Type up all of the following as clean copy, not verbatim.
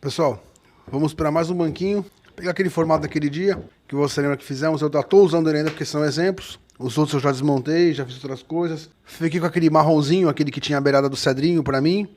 Pessoal, vamos para mais um banquinho. Pegar aquele formato daquele dia, que você lembra que fizemos. Eu estou usando ele ainda porque são exemplos. Os outros eu já desmontei, já fiz outras coisas. Fiquei com aquele marronzinho, aquele que tinha a beirada do cedrinho para mim.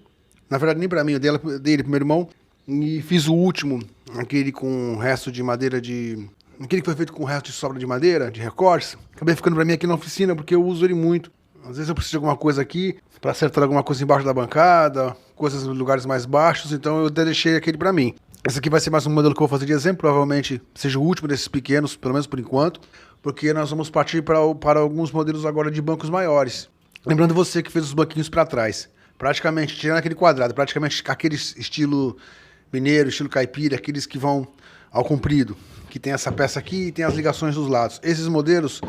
Na verdade nem para mim, eu dele pro meu irmão. E fiz o último, aquele com resto de madeira de... Aquele que foi feito com resto de sobra de madeira, de recortes. Acabei ficando para mim aqui na oficina porque eu uso ele muito. Às vezes eu preciso de alguma coisa aqui, para acertar alguma coisa embaixo da bancada, coisas em lugares mais baixos, então eu até deixei aquele para mim. Esse aqui vai ser mais um modelo que eu vou fazer de exemplo, provavelmente seja o último desses pequenos, pelo menos por enquanto, porque nós vamos partir para alguns modelos agora de bancos maiores. Lembrando você que fez os banquinhos para trás, praticamente, tirando aquele quadrado, praticamente aquele estilo mineiro, estilo caipira, aqueles que vão ao comprido, que tem essa peça aqui e tem as ligações dos lados. Esses modelos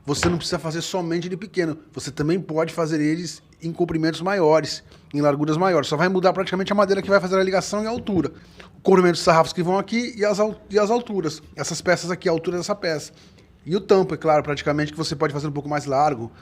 você não precisa fazer somente de pequeno, você também pode fazer eles em comprimentos maiores, em larguras maiores. Só vai mudar praticamente a madeira que vai fazer a ligação e a altura. O comprimento dos sarrafos que vão aqui e as alturas. Essas peças aqui, a altura dessa peça. E o tampo, é claro, praticamente, que você pode fazer um pouco mais largo,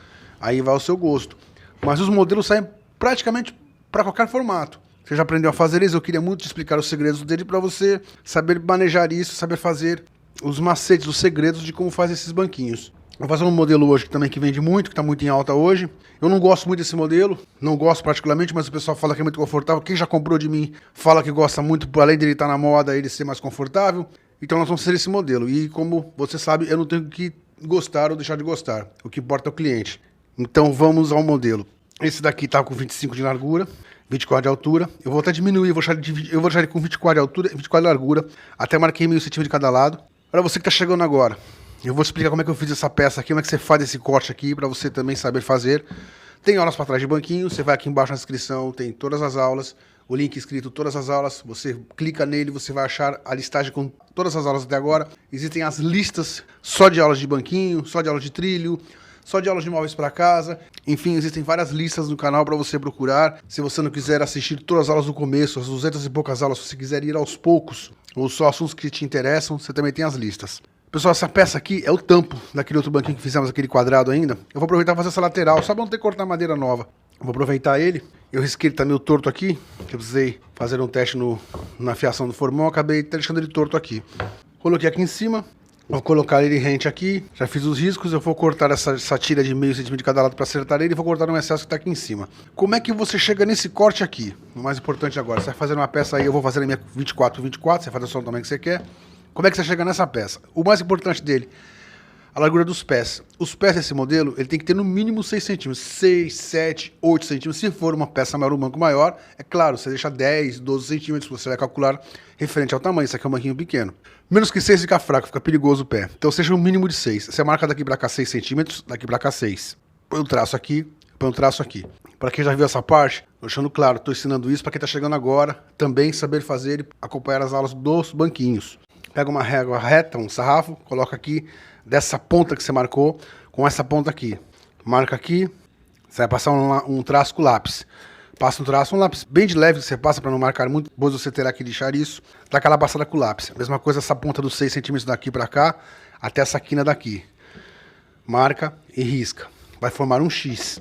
aí vai ao seu gosto. Mas os modelos saem praticamente para qualquer formato. Você já aprendeu a fazer eles, eu queria muito te explicar os segredos dele para você saber manejar isso, saber fazer os macetes, os segredos de como faz esses banquinhos. Vou fazer um modelo hoje também que vende muito, que está muito em alta hoje. Eu não gosto muito desse modelo, não gosto particularmente, mas o pessoal fala que é muito confortável. Quem já comprou de mim fala que gosta muito, além dele estar na moda, ele ser mais confortável. Então nós vamos fazer esse modelo. E como você sabe, eu não tenho que gostar ou deixar de gostar. O que importa é o cliente. Então vamos ao modelo. Esse daqui está com 25 de largura, 24 de altura. Eu vou até diminuir, eu vou deixar ele com 24 de altura e 24 de largura. Até marquei meio centímetro de cada lado. Para você que está chegando agora, eu vou explicar como é que eu fiz essa peça aqui, como é que você faz esse corte aqui, para você também saber fazer. Tem aulas para trás de banquinho, você vai aqui embaixo na descrição, tem todas as aulas, o link escrito todas as aulas, você clica nele, você vai achar a listagem com todas as aulas até agora. Existem as listas só de aulas de banquinho, só de aulas de trilho, só de aulas de móveis para casa. Enfim, existem várias listas no canal para você procurar. Se você não quiser assistir todas as aulas do começo, as 200 e poucas aulas, se você quiser ir aos poucos, ou só assuntos que te interessam, você também tem as listas. Pessoal, essa peça aqui é o tampo daquele outro banquinho que fizemos, aquele quadrado ainda. Eu vou aproveitar para fazer essa lateral, só para não ter que cortar madeira nova. Vou aproveitar ele. Eu risquei ele, tá meio torto aqui, que eu precisei fazer um teste na fiação do formão, acabei deixando ele torto aqui. Coloquei aqui em cima, vou colocar ele rente aqui, já fiz os riscos, eu vou cortar essa tira de meio centímetro de cada lado para acertar ele e vou cortar um excesso que está aqui em cima. Como é que você chega nesse corte aqui? O mais importante agora, você vai fazer uma peça aí, eu vou fazer a minha 24x24, você faz só o tamanho que você quer. Como é que você chega nessa peça? O mais importante dele, a largura dos pés. Os pés desse modelo, ele tem que ter no mínimo 6 centímetros. 6, 7, 8 centímetros. Se for uma peça maior, um banco maior, é claro, você deixa 10, 12 centímetros, você vai calcular referente ao tamanho. Isso aqui é um banquinho pequeno. Menos que 6 fica fraco, fica perigoso o pé. Então seja um mínimo de 6. Você marca daqui pra cá 6 centímetros, daqui pra cá 6. Põe um traço aqui, põe um traço aqui. Para quem já viu essa parte, deixando claro, estou ensinando isso para quem está chegando agora, também saber fazer e acompanhar as aulas dos banquinhos. Pega uma régua reta, um sarrafo, coloca aqui dessa ponta que você marcou, com essa ponta aqui. Marca aqui, você vai passar um traço com lápis. Passa um traço, um lápis bem de leve que você passa para não marcar muito, depois você terá que lixar isso. Dá aquela passada com o lápis. Mesma coisa essa ponta dos 6 centímetros daqui para cá, até essa quina daqui. Marca e risca. Vai formar um X.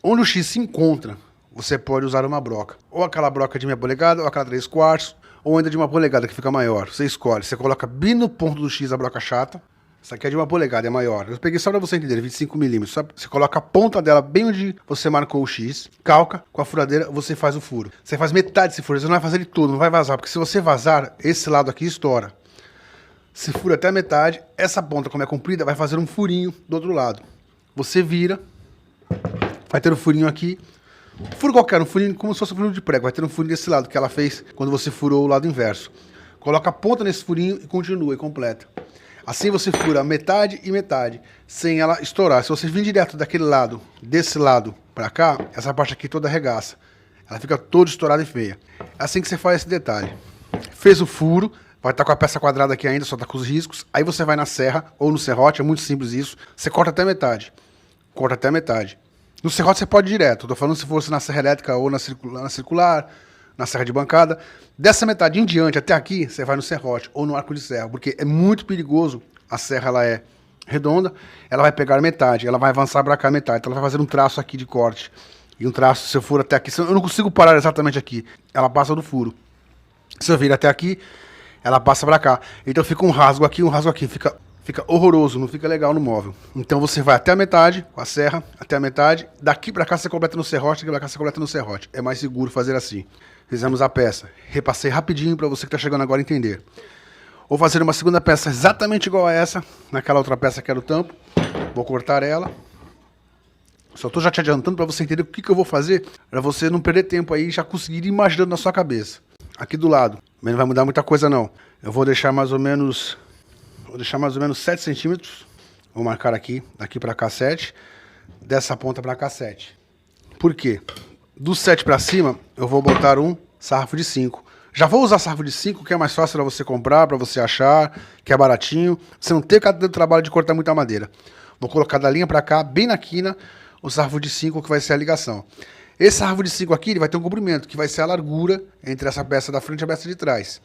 Onde o X se encontra, você pode usar uma broca. Ou aquela broca de meia polegada, ou aquela 3/4, ou ainda de 1 polegada que fica maior. Você escolhe, você coloca bem no ponto do X a broca chata. Essa aqui é de 1 polegada, é maior. Eu peguei só para você entender, 25 milímetros. Você coloca a ponta dela bem onde você marcou o X, calca, com a furadeira você faz o furo. Você faz metade desse furo, você não vai fazer ele todo, não vai vazar, porque se você vazar, esse lado aqui estoura. Se fura até a metade, essa ponta, como é comprida, vai fazer um furinho do outro lado. Você vira, vai ter um furinho aqui. Furo qualquer, um furinho como se fosse um furinho de prego. Vai ter um furinho desse lado que ela fez quando você furou o lado inverso. Coloca a ponta nesse furinho e continua e completa. Assim você fura metade e metade, sem ela estourar. Se você vir direto daquele lado, desse lado pra cá, essa parte aqui toda arregaça. Ela fica toda estourada e feia. É assim que você faz esse detalhe. Fez o furo, vai estar com a peça quadrada aqui ainda, só tá com os riscos. Aí você vai na serra ou no serrote, é muito simples isso. Você corta até metade. Corta até metade. No serrote você pode ir direto, tô falando se fosse na serra elétrica ou na circular, na serra de bancada. Dessa metade em diante até aqui, você vai no serrote ou no arco de serra, porque é muito perigoso. A serra ela é redonda, ela vai pegar metade, ela vai avançar para cá metade, então ela vai fazer um traço aqui de corte. E um traço, se eu for até aqui, eu não consigo parar exatamente aqui, ela passa do furo. Se eu vir até aqui, ela passa pra cá. Então fica um rasgo aqui, fica horroroso, não fica legal no móvel. Então você vai até a metade, com a serra, até a metade. Daqui pra cá você completa no serrote, daqui pra cá você completa no serrote. É mais seguro fazer assim. Fizemos a peça. Repassei rapidinho pra você que tá chegando agora entender. Vou fazer uma segunda peça exatamente igual a essa, naquela outra peça que era o tampo. Vou cortar ela. Só tô já te adiantando pra você entender o que eu vou fazer, pra você não perder tempo aí e já conseguir ir imaginando na sua cabeça. Aqui do lado, mas não vai mudar muita coisa não. Eu vou deixar mais ou menos 7 centímetros. Vou marcar aqui, daqui pra cá 7. Dessa ponta pra cá 7. Por quê? Do 7 pra cima, eu vou botar um sarrafo de 5. Já vou usar sarrafo de 5, que é mais fácil pra você comprar, pra você achar, que é baratinho. Você não tem o trabalho de cortar muita madeira. Vou colocar da linha pra cá, bem na quina, o sarrafo de 5, que vai ser a ligação. Esse sarrafo de 5 aqui, ele vai ter um comprimento, que vai ser a largura entre essa peça da frente e a peça de trás.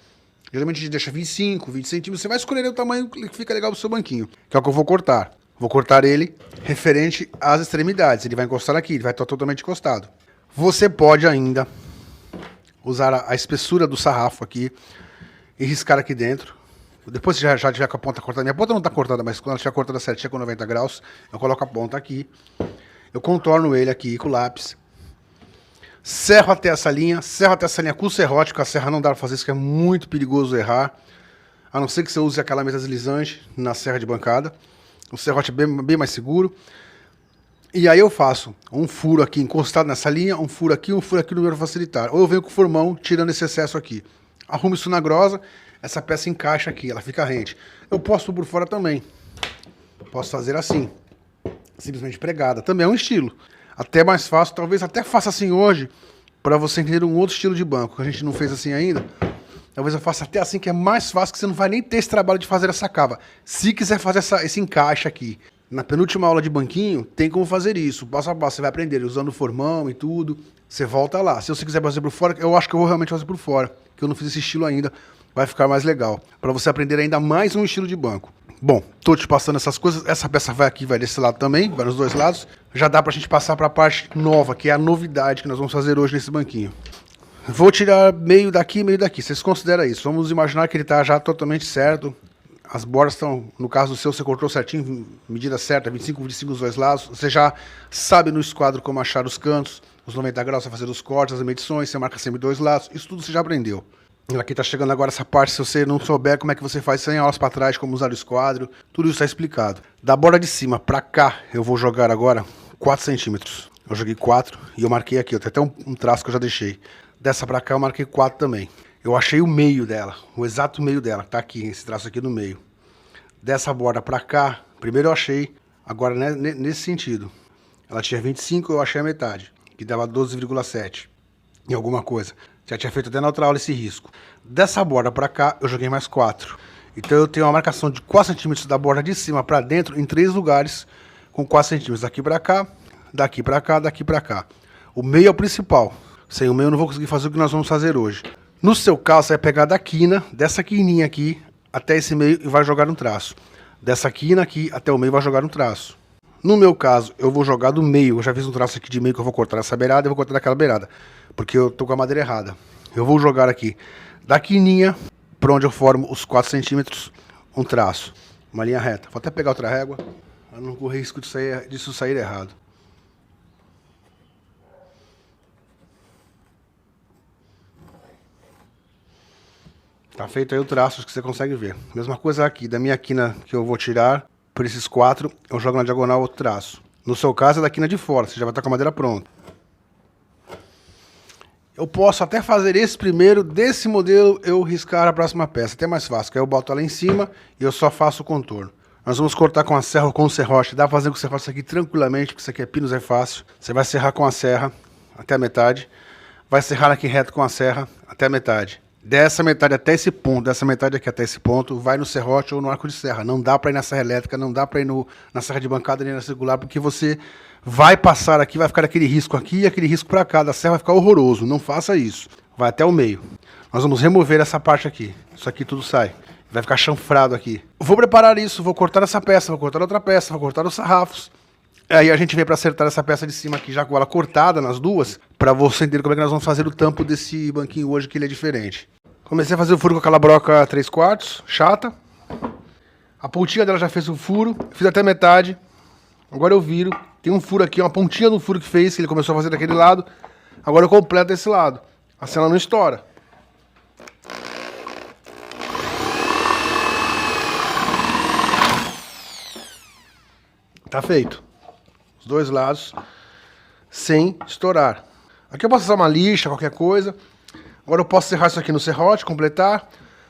Geralmente a gente deixa 25, 20 centímetros. Você vai escolher o tamanho que fica legal pro seu banquinho, que é o que eu vou cortar. Vou cortar ele referente às extremidades. Ele vai encostar aqui, ele vai estar totalmente encostado. Você pode ainda usar a espessura do sarrafo aqui e riscar aqui dentro. Depois que já tiver com a ponta cortada, minha ponta não está cortada, mas quando ela estiver cortada certinha com 90 graus, eu coloco a ponta aqui. Eu contorno ele aqui com o lápis. Serro até essa linha com o serrote, com a serra não dá para fazer isso, que é muito perigoso errar. A não ser que você use aquela mesa deslizante na serra de bancada. O serrote é bem mais seguro. E aí eu faço um furo aqui encostado nessa linha, um furo aqui no número facilitar. Ou eu venho com o formão tirando esse excesso aqui. Arrumo isso na grosa, essa peça encaixa aqui, ela fica rente. Eu posso por fora também. Posso fazer assim, simplesmente pregada. Também é um estilo. Até mais fácil, talvez até faça assim hoje, para você entender um outro estilo de banco, que a gente não fez assim ainda. Talvez eu faça até assim, que é mais fácil, que você não vai nem ter esse trabalho de fazer essa cava. Se quiser fazer esse encaixe aqui. Na penúltima aula de banquinho, tem como fazer isso. Passo a passo, você vai aprender usando o formão e tudo. Você volta lá. Se você quiser fazer por fora, eu acho que eu vou realmente fazer por fora, que eu não fiz esse estilo ainda. Vai ficar mais legal, para você aprender ainda mais um estilo de banco. Bom, tô te passando essas coisas. Essa peça vai aqui, vai desse lado também, vai nos dois lados. Já dá pra gente passar pra parte nova, que é a novidade que nós vamos fazer hoje nesse banquinho. Vou tirar meio daqui e meio daqui. Vocês consideram isso? Vamos imaginar que ele tá já totalmente certo. As bordas estão, no caso do seu, você cortou certinho, medida certa, 25, 25 dos dois lados. Você já sabe no esquadro como achar os cantos, os 90 graus, você fazer os cortes, as medições, você marca sempre dois lados. Isso tudo você já aprendeu. Aqui tá chegando agora essa parte, se você não souber como é que você faz 100 aulas para trás, como usar o esquadro, tudo isso está explicado. Da borda de cima para cá, eu vou jogar agora 4 centímetros. Eu joguei 4 e eu marquei aqui, até um traço que eu já deixei. Dessa para cá eu marquei 4 também. Eu achei o meio dela, o exato meio dela, tá aqui, esse traço aqui no meio. Dessa borda para cá, primeiro eu achei, agora nesse sentido. Ela tinha 25, eu achei a metade, que dava 12,7 em alguma coisa. Já tinha feito até na outra aula esse risco. Dessa borda para cá, eu joguei mais 4. Então eu tenho uma marcação de 4 centímetros da borda de cima para dentro, em 3 lugares, com 4 centímetros. Daqui para cá, daqui para cá, daqui para cá. O meio é o principal. Sem o meio eu não vou conseguir fazer o que nós vamos fazer hoje. No seu caso, você vai pegar da quina, dessa quininha aqui, até esse meio e vai jogar um traço. Dessa quina aqui até o meio vai jogar um traço. No meu caso, eu vou jogar do meio. Eu já fiz um traço aqui de meio que eu vou cortar essa beirada e vou cortar daquela beirada. Porque eu tô com a madeira errada. Eu vou jogar aqui da quininha, por onde eu formo os 4 centímetros, um traço. Uma linha reta. Vou até pegar outra régua, para não correr risco disso sair errado. Tá feito aí o traço que você consegue ver. Mesma coisa aqui, da minha quina que eu vou tirar, por esses 4, eu jogo na diagonal outro traço. No seu caso é da quina de fora, você já vai estar com a madeira pronta. Eu posso até fazer esse primeiro, desse modelo eu riscar a próxima peça, até mais fácil, que aí eu boto ela em cima e eu só faço o contorno. Nós vamos cortar com a serra ou com o serrote, dá pra fazer com o serrote isso aqui tranquilamente, porque isso aqui é pinos, é fácil. Você vai serrar com a serra até a metade, vai serrar aqui reto com a serra até a metade. Dessa metade até esse ponto, dessa metade aqui até esse ponto, vai no serrote ou no arco de serra. Não dá pra ir na serra elétrica, não dá pra ir na serra de bancada nem na circular, porque você vai passar aqui, vai ficar aquele risco aqui e aquele risco pra cá. Da serra vai ficar horroroso, não faça isso. Vai até o meio. Nós vamos remover essa parte aqui. Isso aqui tudo sai. Vai ficar chanfrado aqui. Vou preparar isso, vou cortar essa peça, vou cortar outra peça, vou cortar os sarrafos. Aí a gente vem para acertar essa peça de cima aqui, já com ela cortada nas duas, para você entender como é que nós vamos fazer o tampo desse banquinho hoje, que ele é diferente. Comecei a fazer o furo com aquela broca 3/4, chata. A pontinha dela já fez o furo, fiz até metade. Agora eu viro. Tem um furo aqui, uma pontinha do furo que fez, que ele começou a fazer daquele lado. Agora eu completo desse lado. Assim ela não estoura. Tá feito. Os dois lados, sem estourar. Aqui eu posso usar uma lixa, qualquer coisa. Agora eu posso serrar isso aqui no serrote, completar.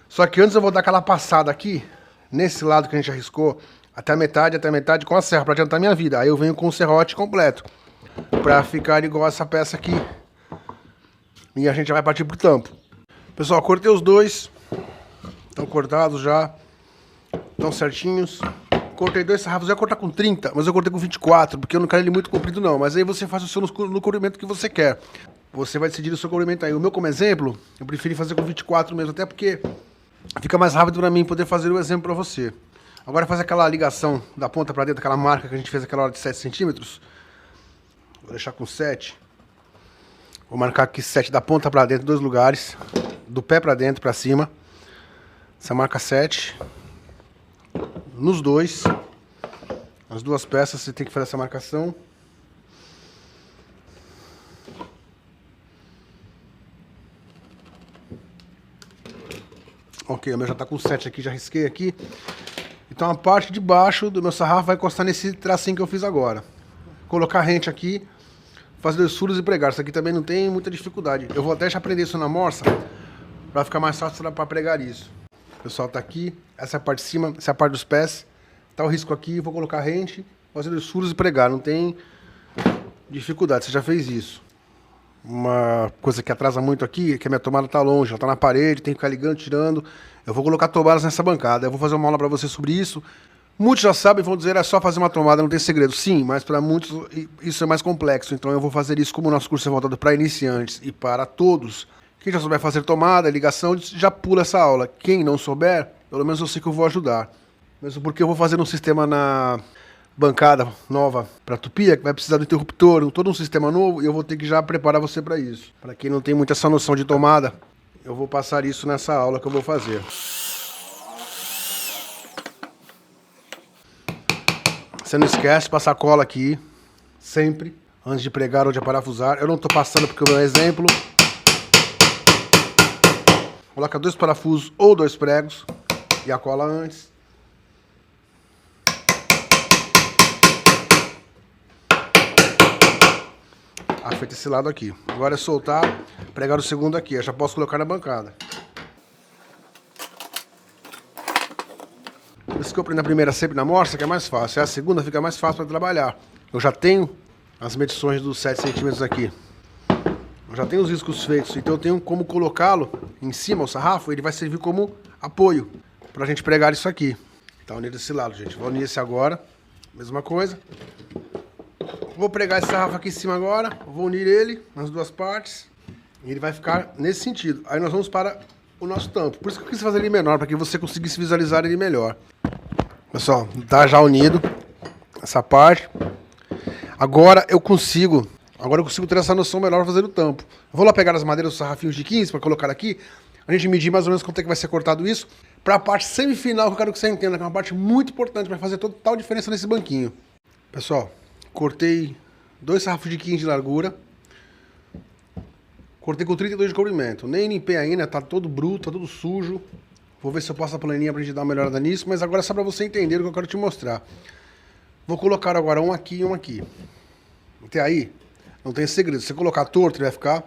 Só que antes eu vou dar aquela passada aqui, nesse lado que a gente arriscou, até a metade com a serra, pra adiantar a minha vida. Aí eu venho com o serrote completo, pra ficar igual essa peça aqui. E a gente já vai partir pro tampo. Pessoal, cortei os dois. Estão cortados já. Estão certinhos. Cortei 2 sarrafos. Eu ia cortar com 30, mas eu cortei com 24, porque eu não quero ele muito comprido não. Mas aí você faz o seu no comprimento que você quer. Você vai decidir o seu comprimento aí. O meu, como exemplo, eu preferi fazer com 24 mesmo, até porque fica mais rápido pra mim poder fazer o exemplo pra você. Agora faz aquela ligação da ponta pra dentro, aquela marca que a gente fez aquela hora de 7 centímetros. Vou deixar com 7. Vou marcar aqui 7 da ponta pra dentro, 2 lugares. Do pé pra dentro, pra cima. Essa marca 7. Nos dois. As duas peças você tem que fazer essa marcação. Ok, o meu já tá com 7 aqui, já risquei aqui. Então a parte de baixo do meu sarrafo vai encostar nesse tracinho que eu fiz agora. Colocar rente aqui, fazer 2 furos e pregar. Isso aqui também não tem muita dificuldade. Eu vou até já aprender isso na morsa, para ficar mais fácil para pregar isso. O pessoal tá aqui, essa é a parte de cima, essa é a parte dos pés. Tá o risco aqui, vou colocar rente, fazer 2 furos e pregar. Não tem dificuldade, você já fez isso. Uma coisa que atrasa muito aqui é que a minha tomada tá longe, ela tá na parede, tem que ficar ligando, tirando. Eu vou colocar tomadas nessa bancada, eu vou fazer uma aula para você sobre isso. Muitos já sabem, vão dizer, é só fazer uma tomada, não tem segredo. Sim, mas para muitos isso é mais complexo, então eu vou fazer isso como o nosso curso é voltado para iniciantes e para todos. Quem já souber fazer tomada, ligação, já pula essa aula. Quem não souber, pelo menos eu sei que eu vou ajudar. Mesmo porque eu vou fazer um sistema na bancada nova para tupia, que vai precisar do interruptor, todo um sistema novo, e eu vou ter que já preparar você para isso. Para quem não tem muita essa noção de tomada, eu vou passar isso nessa aula que eu vou fazer. Você não esquece de passar cola aqui, sempre, antes de pregar ou de parafusar. Eu não estou passando porque o meu exemplo. Coloca 2 parafusos ou 2 pregos e a cola antes. Feito esse lado aqui. Agora é soltar, pregar o segundo aqui. Eu já posso colocar na bancada. Por isso que eu prendo a primeira sempre na morsa, que é mais fácil. A segunda fica mais fácil para trabalhar. Eu já tenho as medições dos 7 centímetros aqui. Eu já tenho os riscos feitos. Então eu tenho como colocá-lo em cima, o sarrafo. Ele vai servir como apoio para a gente pregar isso aqui. Tá unido desse lado, gente. Vou unir esse agora. Mesma coisa. Vou pregar esse sarrafo aqui em cima agora, vou unir ele nas duas partes e ele vai ficar nesse sentido. Aí nós vamos para o nosso tampo. Por isso que eu quis fazer ele menor, para que você conseguisse visualizar ele melhor. Pessoal, tá já unido essa parte. Agora eu consigo ter essa noção melhor para fazer o tampo. Eu vou lá pegar as madeiras dos sarrafinhos de 15 para colocar aqui. A gente medir mais ou menos quanto é que vai ser cortado isso. Para a parte semifinal, que eu quero que você entenda, que é uma parte muito importante, vai fazer total diferença nesse banquinho. Pessoal, cortei 2 sarrafos de 15 de largura. Cortei com 32 de comprimento. Nem limpei ainda, tá todo bruto, tá todo sujo. Vou ver se eu passo a planinha pra gente dar uma melhorada nisso, mas agora é só pra você entender o que eu quero te mostrar. Vou colocar agora um aqui e um aqui. Até aí, não tem segredo. Se você colocar torto, ele vai ficar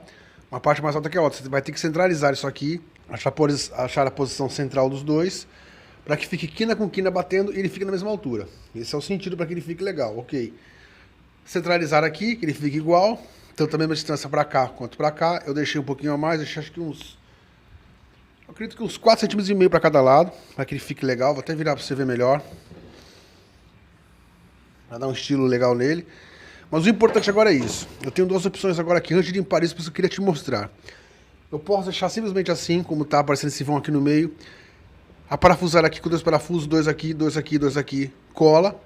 uma parte mais alta que a outra. Você vai ter que centralizar isso aqui, achar a posição central dos dois, para que fique quina com quina batendo e ele fique na mesma altura. Esse é o sentido para que ele fique legal, ok? Centralizar aqui, que ele fique igual, tanto a mesma distância para cá quanto para cá. Eu deixei um pouquinho a mais, deixei acho que eu acredito que uns 4,5 centímetros para cada lado, para que ele fique legal. Vou até virar para você ver melhor, para dar um estilo legal nele. Mas o importante agora é isso. Eu tenho 2 opções agora aqui, antes de limpar isso, porque eu queria te mostrar. Eu posso deixar simplesmente assim, como está aparecendo esse vão aqui no meio. A parafusar aqui com 2 parafusos, 2 aqui, 2 aqui, 2 aqui, cola,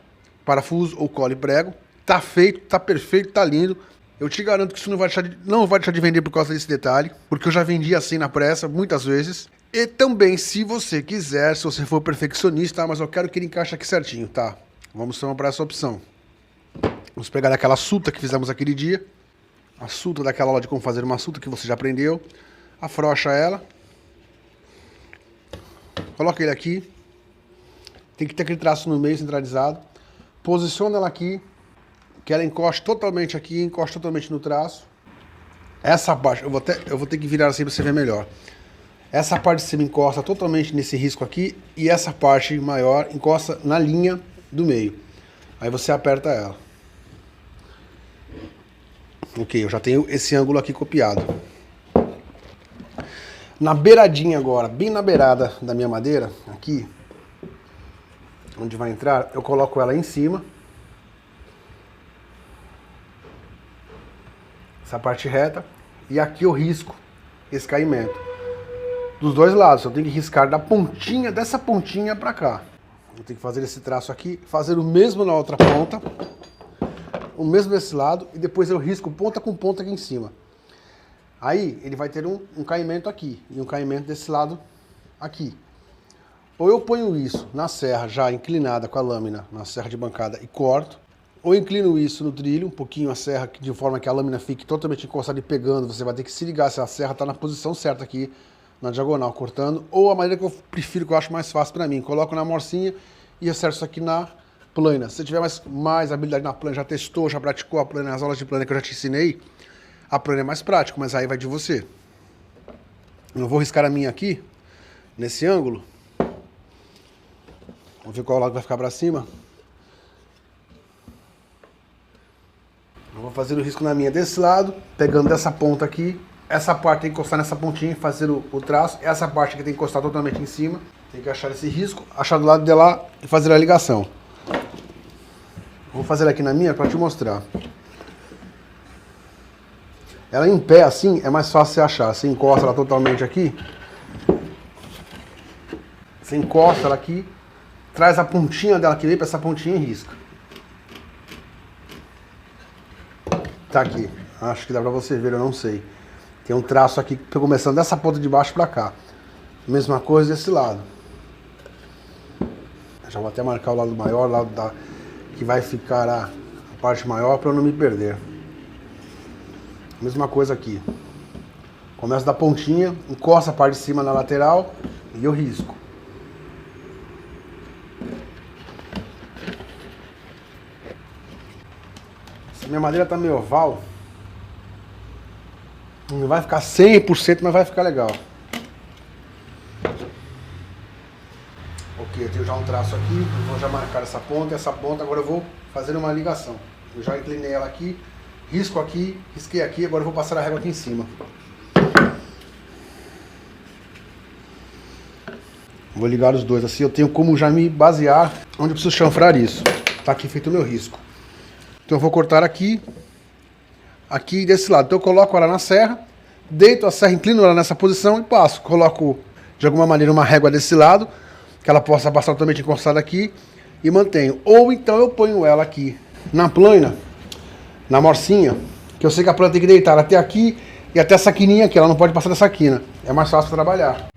parafuso ou cola e prego. Tá feito, tá perfeito, tá lindo. Eu te garanto que isso não vai deixar de vender por causa desse detalhe, porque eu já vendi assim na pressa, muitas vezes. E também, se você quiser, se você for perfeccionista, mas eu quero que ele encaixe aqui certinho, tá? Vamos tomar para essa opção. Vamos pegar aquela suta que fizemos aquele dia. A suta daquela aula de como fazer uma suta que você já aprendeu. Afrouxa ela. Coloca ele aqui. Tem que ter aquele traço no meio centralizado. Posiciona ela aqui. Que ela encoste totalmente aqui, encoste totalmente no traço. Essa parte, eu vou ter que virar assim para você ver melhor. Essa parte de cima encosta totalmente nesse risco aqui e essa parte maior encosta na linha do meio. Aí você aperta ela. Ok, eu já tenho esse ângulo aqui copiado. Na beiradinha agora, bem na beirada da minha madeira, aqui, onde vai entrar, eu coloco ela em cima. Essa parte reta. E aqui eu risco esse caimento. Dos dois lados, eu tenho que riscar da pontinha, dessa pontinha pra cá. Eu tenho que fazer esse traço aqui, fazer o mesmo na outra ponta. O mesmo desse lado. E depois eu risco ponta com ponta aqui em cima. Aí ele vai ter um caimento aqui. E um caimento desse lado aqui. Ou eu ponho isso na serra já inclinada com a lâmina, na serra de bancada e corto. Ou inclino isso no trilho, um pouquinho a serra, de forma que a lâmina fique totalmente encostada e pegando. Você vai ter que se ligar se a serra está na posição certa aqui, na diagonal, cortando. Ou a maneira que eu prefiro, que eu acho mais fácil para mim. Coloco na morcinha e acerto isso aqui na plana. Se você tiver mais habilidade na plana, já testou, já praticou a plana, as aulas de plana que eu já te ensinei, a plana é mais prático, mas aí vai de você. Eu vou riscar a minha aqui, nesse ângulo. Vamos ver qual lado vai ficar para cima. Eu vou fazer o risco na minha desse lado, pegando dessa ponta aqui. Essa parte tem que encostar nessa pontinha e fazer o traço. Essa parte aqui tem que encostar totalmente em cima. Tem que achar esse risco, achar do lado de lá e fazer a ligação. Vou fazer aqui na minha para te mostrar. Ela em pé assim é mais fácil você achar. Você encosta ela totalmente aqui. Você encosta ela aqui, traz a pontinha dela aqui, vem para essa pontinha e risca. Tá aqui, acho que dá pra você ver, eu não sei. Tem um traço aqui, tô começando dessa ponta de baixo pra cá. Mesma coisa desse lado. Já vou até marcar o lado maior, o lado que vai ficar a parte maior pra eu não me perder. Mesma coisa aqui. Começo da pontinha, encosta a parte de cima na lateral e eu risco. Minha madeira tá meio oval. Não vai ficar 100%, mas vai ficar legal. Ok, eu tenho já um traço aqui. Eu vou já marcar essa ponta. Essa ponta agora eu vou fazer uma ligação. Eu já inclinei ela aqui. Risco aqui, risquei aqui. Agora eu vou passar a régua aqui em cima. Vou ligar os dois. Assim eu tenho como já me basear onde eu preciso chanfrar isso. Tá aqui feito o meu risco. Então eu vou cortar aqui e desse lado. Então eu coloco ela na serra, deito a serra, inclino ela nessa posição e passo. Coloco de alguma maneira uma régua desse lado, que ela possa passar totalmente encostada aqui e mantenho. Ou então eu ponho ela aqui na plana, na morcinha, que eu sei que a plana tem que deitar até aqui e até essa quininha aqui, ela não pode passar dessa quina. É mais fácil trabalhar.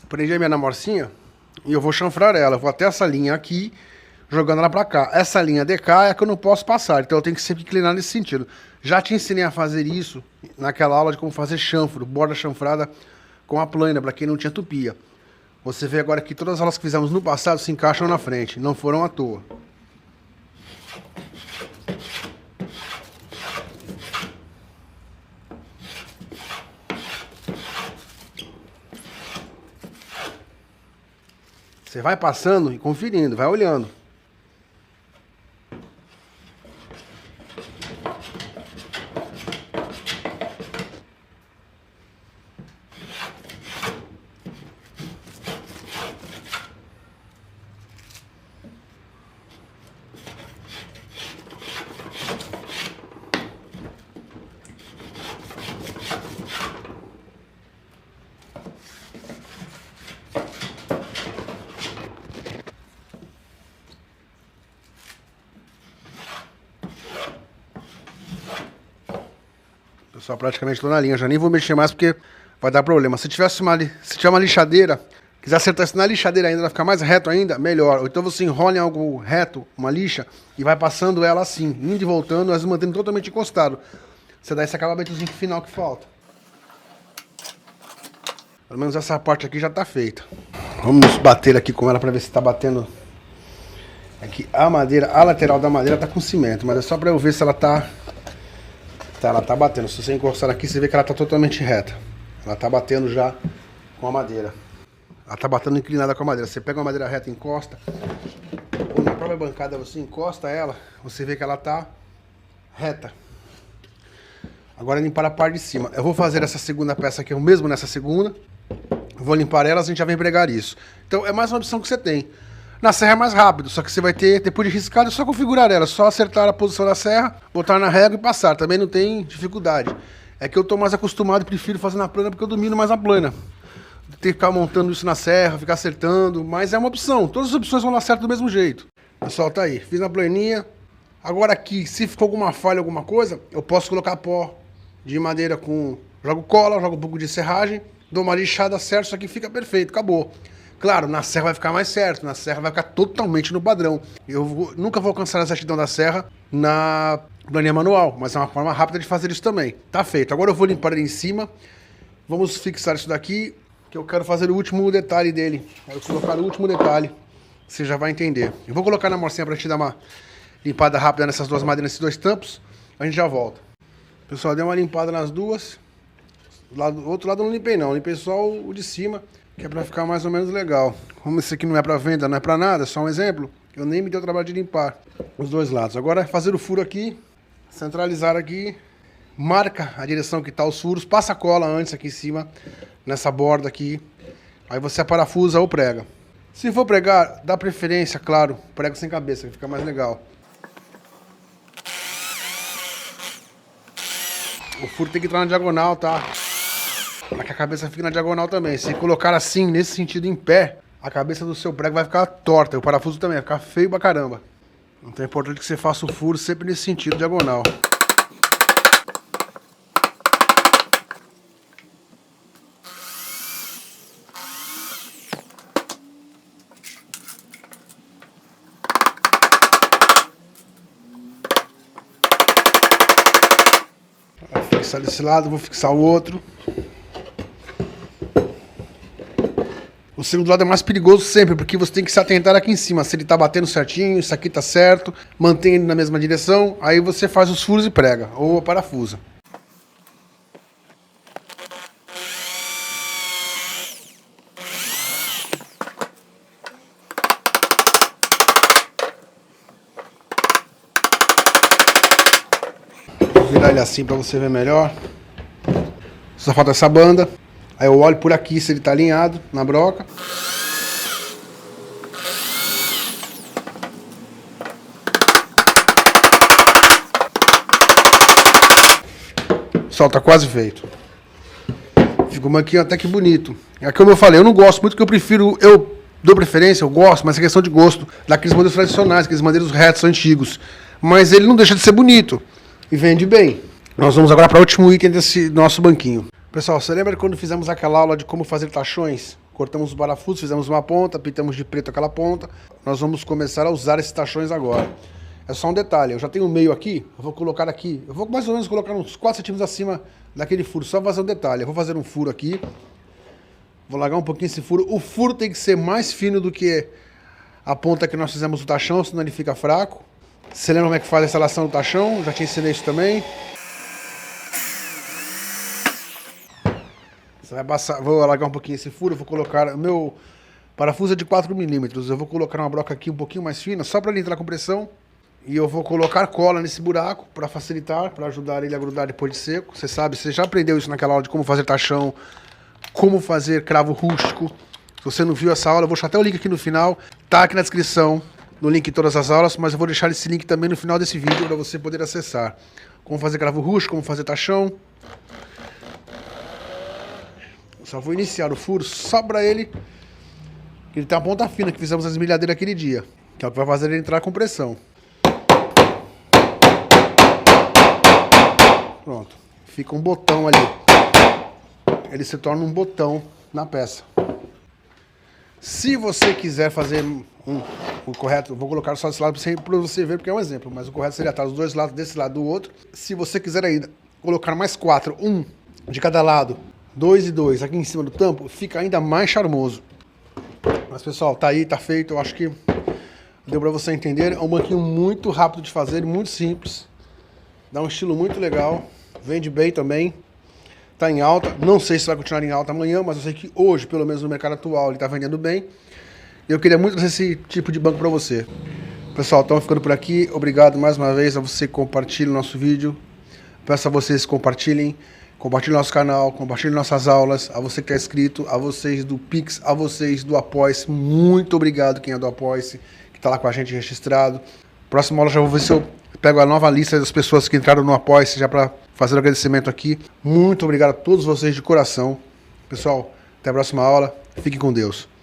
Prendi a minha na morcinha. E eu vou chanfrar ela, eu vou até essa linha aqui, jogando ela pra cá. Essa linha de cá é a que eu não posso passar, então eu tenho que sempre inclinar nesse sentido. Já te ensinei a fazer isso naquela aula de como fazer chanfro, borda chanfrada com a plana, pra quem não tinha tupia. Você vê agora que todas as aulas que fizemos no passado se encaixam na frente, não foram à toa. Você vai passando e conferindo, vai olhando. Pessoal, praticamente tô na linha, já nem vou mexer mais porque vai dar problema. Se tiver uma lixadeira, quiser acertar isso na lixadeira ainda, vai ficar mais reto ainda, melhor. Ou então você enrola em algo reto, uma lixa, e vai passando ela assim, indo e voltando, mas mantendo totalmente encostado. Você dá esse acabamentozinho final que falta. Pelo menos essa parte aqui já tá feita. Vamos bater aqui com ela pra ver se tá batendo. Aqui a madeira, a lateral da madeira tá com cimento, mas é só pra eu ver se ela tá... ela tá batendo. Se você encostar aqui, você vê que ela tá totalmente reta. Ela tá batendo já com a madeira. Ela tá batendo inclinada com a madeira. Você pega uma madeira reta, encosta. Ou na própria bancada você encosta ela, você vê que ela tá reta. Agora limpar a parte de cima. Eu vou fazer essa segunda peça aqui, o mesmo nessa segunda. Vou limpar elas, a gente já vem pregar isso. Então é mais uma opção que você tem. Na serra é mais rápido, só que você vai ter, depois de riscado, é só configurar ela. Só acertar a posição da serra, botar na régua e passar. Também não tem dificuldade. É que eu tô mais acostumado e prefiro fazer na plana porque eu domino mais a plana. Ter que ficar montando isso na serra, ficar acertando, mas é uma opção. Todas as opções vão dar certo do mesmo jeito. Pessoal, tá aí. Fiz na planinha. Agora aqui, se ficou alguma falha, alguma coisa, eu posso colocar pó de madeira com... jogo cola, jogo um pouco de serragem, dou uma lixada certa, isso aqui fica perfeito, acabou. Claro, na serra vai ficar mais certo, na serra vai ficar totalmente no padrão. Nunca vou alcançar a exatidão da serra na planinha manual, mas é uma forma rápida de fazer isso também. Tá feito. Agora eu vou limpar ele em cima. Vamos fixar isso daqui, que eu quero fazer o último detalhe dele. Quero colocar o último detalhe, você já vai entender. Eu vou colocar na morcinha pra gente dar uma limpada rápida nessas duas madeiras, nesses dois tampos. A gente já volta. Pessoal, dei uma limpada nas duas. Do outro lado eu não limpei não, limpei só o de cima, que é pra ficar mais ou menos legal. Como esse aqui não é pra venda, não é pra nada, é só um exemplo, eu nem me dei o trabalho de limpar os dois lados. Agora é fazer o furo aqui, centralizar aqui, marca a direção que tá os furos, passa a cola antes aqui em cima, nessa borda aqui, aí você parafusa ou prega. Se for pregar, dá preferência, claro, prego sem cabeça, que fica mais legal. O furo tem que entrar na diagonal, tá? Para que a cabeça fique na diagonal também. Se colocar assim, nesse sentido, em pé, a cabeça do seu prego vai ficar torta. E o parafuso também vai ficar feio pra caramba. Então é importante que você faça o furo sempre nesse sentido, diagonal. Vou fixar desse lado, vou fixar o outro. O segundo lado é mais perigoso sempre, porque você tem que se atentar aqui em cima. Se ele tá batendo certinho, isso aqui tá certo, mantém ele na mesma direção, aí você faz os furos e prega, ou parafusa. Vou virar ele assim pra você ver melhor. Só falta essa banda. Aí eu olho por aqui se ele tá alinhado na broca. Pessoal, tá quase feito. Ficou um banquinho até que bonito. É como eu falei, eu não gosto muito, porque eu prefiro... Eu dou preferência, eu gosto, mas é questão de gosto. Daqueles modelos tradicionais, aqueles modelos retos, antigos. Mas ele não deixa de ser bonito. E vende bem. Nós vamos agora para o último item desse nosso banquinho. Pessoal, você lembra quando fizemos aquela aula de como fazer tachões? Cortamos os parafusos, fizemos uma ponta, pintamos de preto aquela ponta. Nós vamos começar a usar esses tachões agora. É só um detalhe, eu já tenho o meio aqui, eu vou colocar aqui, eu vou mais ou menos colocar uns 4 centímetros acima daquele furo, só fazer um detalhe. Eu vou fazer um furo aqui, vou largar um pouquinho esse furo. O furo tem que ser mais fino do que a ponta que nós fizemos o tachão, senão ele fica fraco. Você lembra como é que faz a instalação do tachão? Já te ensinei isso também. Você vai passar, vou alargar um pouquinho esse furo, vou colocar, o meu parafuso é de 4 milímetros, eu vou colocar uma broca aqui um pouquinho mais fina, só para ele entrar com pressão, e eu vou colocar cola nesse buraco para facilitar, para ajudar ele a grudar depois de seco. Você sabe, você já aprendeu isso naquela aula de como fazer tachão, como fazer cravo rústico. Se você não viu essa aula, eu vou deixar até o link aqui no final, tá aqui na descrição, no link de todas as aulas, mas eu vou deixar esse link também no final desse vídeo para você poder acessar. Como fazer cravo rústico, como fazer tachão. Só vou iniciar o furo só para ele tem uma ponta fina que fizemos as esmilhadeiras aquele dia, que é o que vai fazer ele entrar com pressão. Pronto. fica um botão ali. Ele se torna um botão na peça. Se você quiser fazer o correto, vou colocar só desse lado para você ver, porque é um exemplo, mas o correto seria estar dos dois lados, desse lado do outro. Se você quiser ainda colocar mais 4, um de cada lado, 2 e 2 aqui em cima do tampo, fica ainda mais charmoso. Mas pessoal, tá aí, tá feito, eu acho que deu para você entender. É um banquinho muito rápido de fazer, muito simples. Dá um estilo muito legal, vende bem também. Tá em alta, não sei se vai continuar em alta amanhã, mas eu sei que hoje, pelo menos no mercado atual, ele tá vendendo bem. Eu queria muito trazer esse tipo de banco para você. Pessoal, estamos ficando por aqui. Obrigado mais uma vez a você que compartilha o nosso vídeo. Peço a vocês que compartilhem nosso canal, compartilhem nossas aulas. A você que está inscrito, a vocês do Pix, a vocês do Apoia-se. Muito obrigado quem é do Apoia-se, que está lá com a gente registrado. Próxima aula já vou ver se eu pego a nova lista das pessoas que entraram no Apoia-se já para fazer o agradecimento aqui. Muito obrigado a todos vocês de coração. Pessoal, até a próxima aula. Fiquem com Deus.